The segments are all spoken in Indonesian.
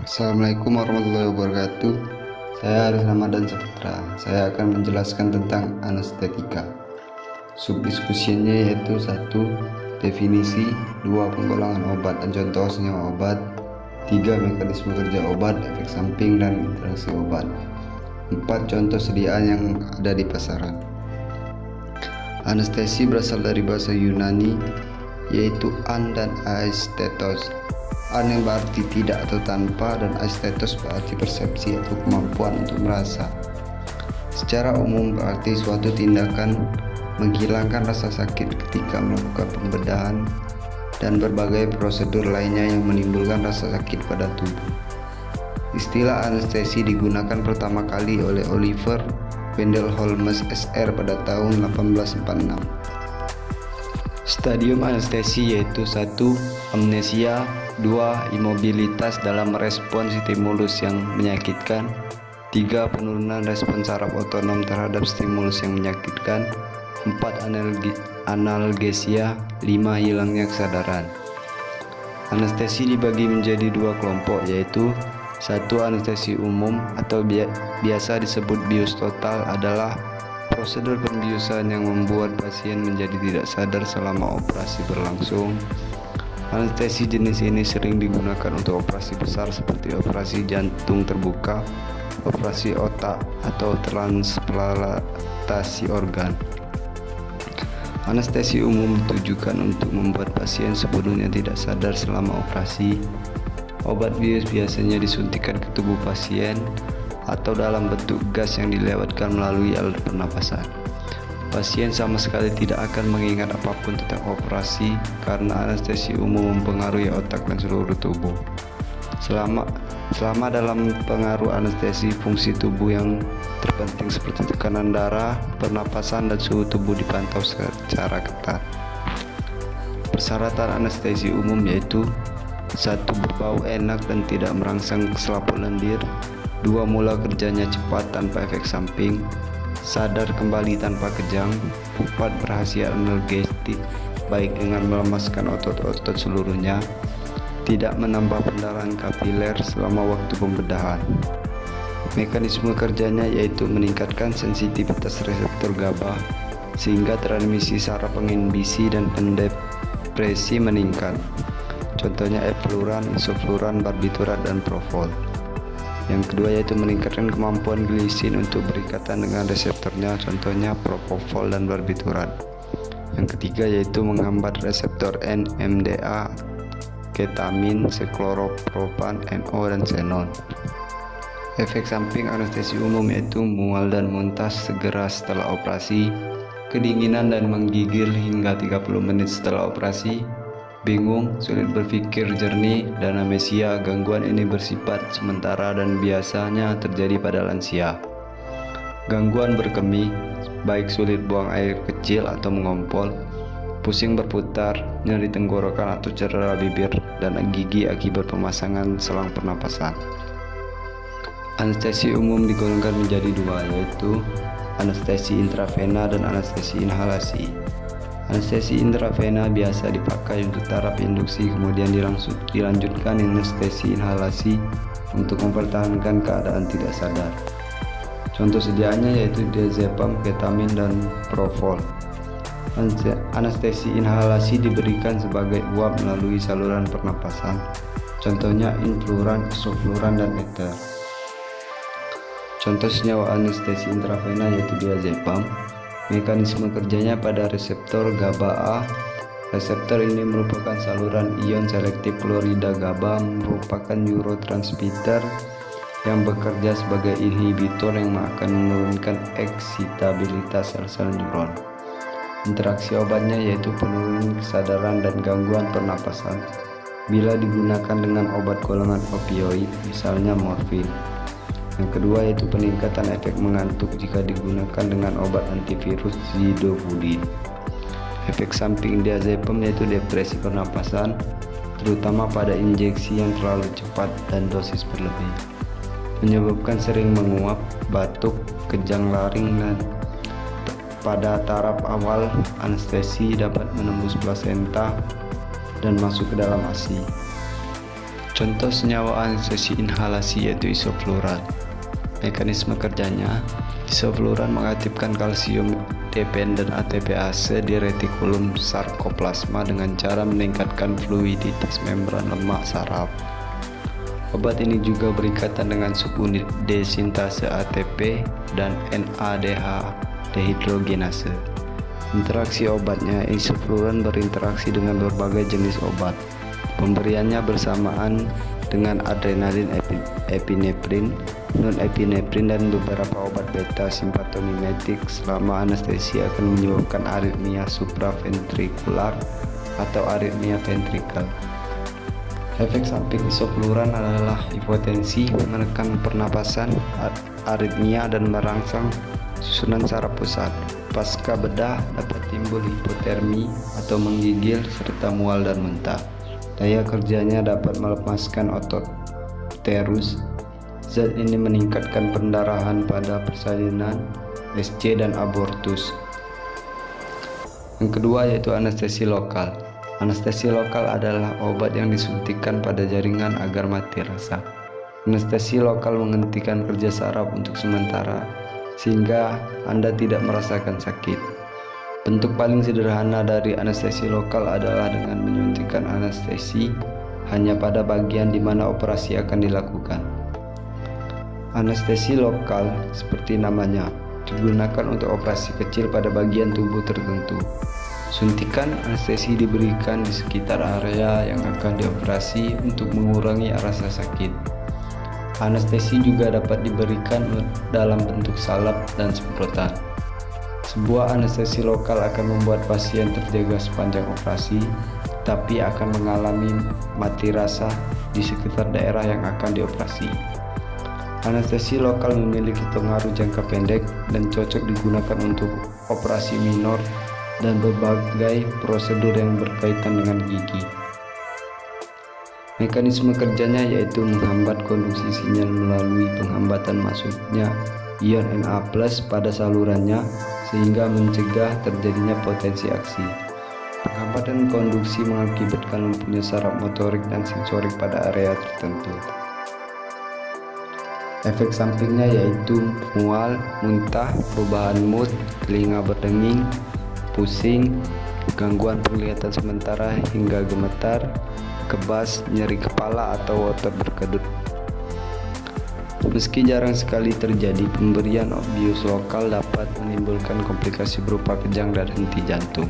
Assalamualaikum warahmatullahi wabarakatuh. Saya Aris Ramadan Saputra. Saya akan menjelaskan tentang anestetika. Subdiskusinya yaitu 1. Definisi, 2. Penggolongan obat dan contoh senyawa obat, 3. Mekanisme kerja obat, efek samping dan interaksi obat, 4. Contoh sediaan yang ada di pasaran. Anestesi berasal dari bahasa Yunani yaitu an dan aesthetos. An yang berarti tidak atau tanpa, dan aesthetos berarti persepsi atau kemampuan untuk merasa. Secara umum berarti suatu tindakan menghilangkan rasa sakit ketika melakukan pembedahan dan berbagai prosedur lainnya yang menimbulkan rasa sakit pada tubuh. Istilah anestesi digunakan pertama kali oleh Oliver Wendell Holmes SR pada tahun 1846. Stadium anestesi yaitu 1. Amnesia, 2. Imobilitas dalam respon stimulus yang menyakitkan, 3. Penurunan respon saraf otonom terhadap stimulus yang menyakitkan, 4. Analgesia, 5. Hilangnya kesadaran. Anestesi dibagi menjadi 2 kelompok yaitu 1. Anestesi umum atau biasa disebut bius total adalah prosedur pembiusan yang membuat pasien menjadi tidak sadar selama operasi berlangsung. Anestesi jenis ini sering digunakan untuk operasi besar seperti operasi jantung terbuka, operasi otak, atau transplantasi organ. Anestesi umum ditujukan untuk membuat pasien sepenuhnya tidak sadar selama operasi. Obat bius biasanya disuntikkan ke tubuh pasien atau dalam bentuk gas yang dilewatkan melalui alat pernapasan. Pasien sama sekali tidak akan mengingat apapun tentang operasi karena anestesi umum mempengaruhi otak dan seluruh tubuh. Selama dalam pengaruh anestesi, fungsi tubuh yang terpenting seperti tekanan darah, pernapasan, dan suhu tubuh dipantau secara ketat. Persyaratan anestesi umum yaitu 1. Berbau enak dan tidak merangsang selaput lendir, 2. Mula kerjanya cepat tanpa efek samping, sadar kembali tanpa kejang, 4. Berkhasiat analgesik baik dengan melemaskan otot-otot seluruhnya, tidak menambah pendarahan kapiler selama waktu pembedahan. Mekanisme kerjanya yaitu meningkatkan sensitivitas reseptor GABA sehingga transmisi saraf penginhibisi dan pendepresi meningkat. Contohnya efluran, isofluran, barbiturat, dan profol. Yang kedua yaitu meningkatkan kemampuan glisin untuk berikatan dengan reseptornya, contohnya propofol dan barbiturat. Yang ketiga yaitu menghambat reseptor NMDA, ketamin, sekloropropan, NO, dan xenon. Efek samping anestesi umum yaitu mual dan muntah segera setelah operasi, kedinginan dan menggigil hingga 30 menit setelah operasi, bingung, sulit berpikir jernih, dan amnesia. Gangguan ini bersifat sementara dan biasanya terjadi pada lansia. Gangguan berkemih, baik sulit buang air kecil atau mengompol, pusing berputar, nyeri tenggorokan atau cedera bibir, dan gigi akibat pemasangan selang pernapasan. Anestesi umum digolongkan menjadi 2 yaitu anestesi intravena dan anestesi inhalasi. Anestesi intravena biasa dipakai untuk taraf induksi, kemudian dilanjutkan anestesi inhalasi untuk mempertahankan keadaan tidak sadar. Contoh sediaannya yaitu diazepam, ketamin, dan profol. Anestesi inhalasi diberikan sebagai uap melalui saluran pernapasan, contohnya influran, isofluran, dan ether. Contoh senyawa anestesi intravena yaitu diazepam. Mekanisme kerjanya pada reseptor GABA-A. Reseptor ini merupakan saluran ion selektif klorida GABA, merupakan neurotransmitter yang bekerja sebagai inhibitor yang akan menurunkan eksitabilitas sel-sel neuron. Interaksi obatnya yaitu penurunan kesadaran dan gangguan pernapasan bila digunakan dengan obat golongan opioid, misalnya morfin. Yang kedua yaitu peningkatan efek mengantuk jika digunakan dengan obat antivirus zidovudin. Efek samping diazepam yaitu depresi pernapasan, terutama pada injeksi yang terlalu cepat dan dosis berlebih. Menyebabkan sering menguap, batuk, kejang laring, dan pada taraf awal anestesi dapat menembus plasenta dan masuk ke dalam ASI. Contoh senyawa anestesi inhalasi yaitu isofluoran. Mekanisme kerjanya, isofluoran mengaktifkan kalsium dependent ATPase di retikulum sarkoplasma dengan cara meningkatkan fluiditas membran lemak saraf. Obat ini juga berikatan dengan subunit desintase ATP dan NADH dehidrogenase. Interaksi obatnya, isofluoran berinteraksi dengan berbagai jenis obat. Pemberiannya bersamaan dengan adrenalin, epinefrin, non-epinefrin, dan beberapa obat beta simpatomimetik selama anestesi akan menyebabkan aritmia supraventrikular atau aritmia ventrikel. Efek samping isofluoran adalah hipotensi, menekan pernapasan, aritmia, dan merangsang susunan saraf pusat. Pasca bedah dapat timbul hipotermi atau menggigil serta mual dan muntah. Daya kerjanya dapat melemaskan otot uterus. Zat ini meningkatkan pendarahan pada persalinan, SC, dan abortus. Yang kedua yaitu anestesi lokal. Anestesi lokal adalah obat yang disuntikkan pada jaringan agar mati rasa. Anestesi lokal menghentikan kerja saraf untuk sementara, sehingga Anda tidak merasakan sakit. Bentuk paling sederhana dari anestesi lokal adalah dengan menyuntikkan anestesi hanya pada bagian di mana operasi akan dilakukan. Anestesi lokal, seperti namanya, digunakan untuk operasi kecil pada bagian tubuh tertentu. Suntikan anestesi diberikan di sekitar area yang akan dioperasi untuk mengurangi rasa sakit. Anestesi juga dapat diberikan dalam bentuk salep dan semprotan. Sebuah anestesi lokal akan membuat pasien terjaga sepanjang operasi, tapi akan mengalami mati rasa di sekitar daerah yang akan dioperasi. Anestesi lokal memiliki pengaruh jangka pendek dan cocok digunakan untuk operasi minor dan berbagai prosedur yang berkaitan dengan gigi. Mekanisme kerjanya yaitu menghambat konduksi sinyal melalui penghambatan masuknya ion Na+ pada salurannya sehingga mencegah terjadinya potensi aksi. Penghambatan konduksi mengakibatkan lumpuhnya saraf motorik dan sensorik pada area tertentu. Efek sampingnya yaitu mual, muntah, perubahan mood, telinga berdenging, pusing, gangguan penglihatan sementara hingga gemetar, kebas, nyeri kepala, atau otot berkedut. Meski jarang sekali terjadi, pemberian bius lokal dapat menimbulkan komplikasi berupa kejang dan henti jantung.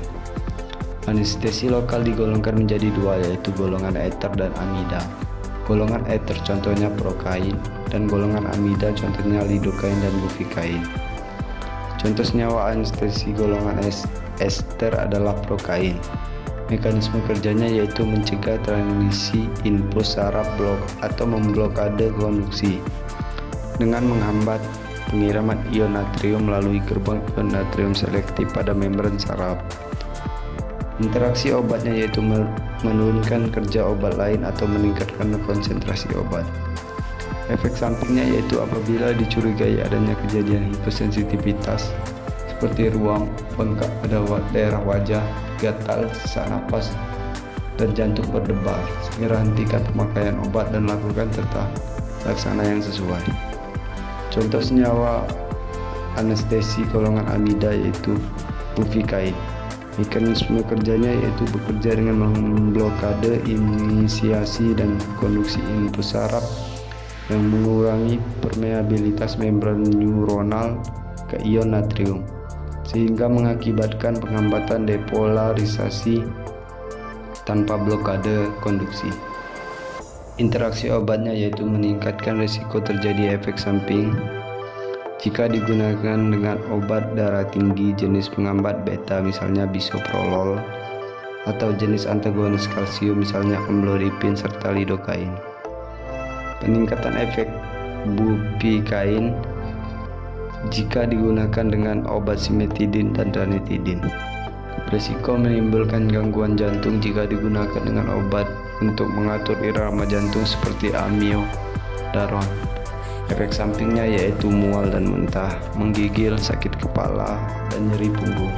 Anestesi lokal digolongkan menjadi dua, yaitu golongan ether dan amida. Golongan ether contohnya prokain, dan golongan amida contohnya lidokain dan bufikain. Contoh senyawa anestesi golongan ester adalah prokain. Mekanisme kerjanya yaitu mencegah transmisi impuls saraf blok atau memblokade konduksi dengan menghambat pengiriman ion natrium melalui gerbang ion natrium selektif pada membran saraf. Interaksi obatnya yaitu menurunkan kerja obat lain atau meningkatkan konsentrasi obat. Efek sampingnya yaitu apabila dicurigai adanya kejadian hipersensitivitas seperti ruam, bengkak pada daerah wajah, gatal, sesak napas, dan jantung berdebar, segera hentikan pemakaian obat dan lakukan tata laksana yang sesuai. Contoh senyawa anestesi golongan amida yaitu bufikain. Mekanisme kerjanya yaitu bekerja dengan memblokade inisiasi dan konduksi impuls saraf yang mengurangi permeabilitas membran neuronal ke ion natrium, sehingga mengakibatkan penghambatan depolarisasi tanpa blokade konduksi. Interaksi obatnya yaitu meningkatkan risiko terjadi efek samping jika digunakan dengan obat darah tinggi jenis penghambat beta misalnya bisoprolol, atau jenis antagonis kalsium misalnya amlodipin serta lidokain. Peningkatan efek bufikain jika digunakan dengan obat simetidin dan ranitidin. Risiko menimbulkan gangguan jantung jika digunakan dengan obat untuk mengatur irama jantung seperti amiodaron. Efek sampingnya yaitu mual dan muntah, menggigil, sakit kepala, dan nyeri punggung.